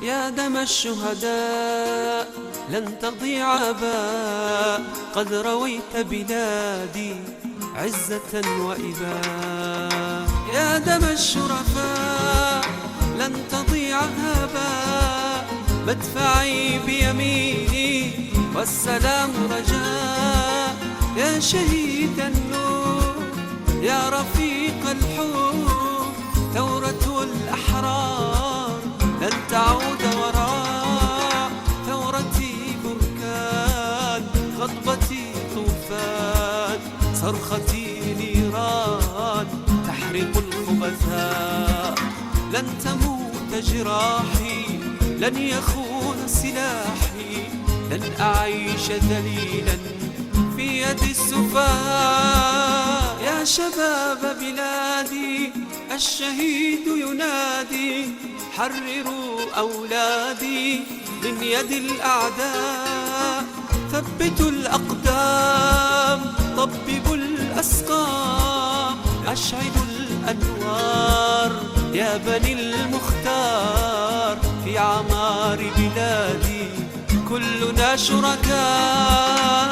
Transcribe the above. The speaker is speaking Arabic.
يا دم الشهداء لن تضيع أباء، قد رويت بلادي عزة وإباء. يا دم الشرفاء لن تضيع هباء، مدفعي بيميني والسلام رجاء. يا شهيد النور يا رفيق الحور، ثورة الأحرار لن تعود وراء. ثورتي بركان، خطبتي طوفان، صرختي نيران تحرق الخبثاء. لن تموت جراحي، لن يخون سلاحي، لن أعيش ذليلا في يد السفهاء. يا شباب بلادي الشهيد ينادي، حرروا أولادي من يد الأعداء. ثبتوا الأقدام، طببوا الأسقام، أشعلوا الأنوار يا بني المختار. في عمار بلادي كلنا شركاء.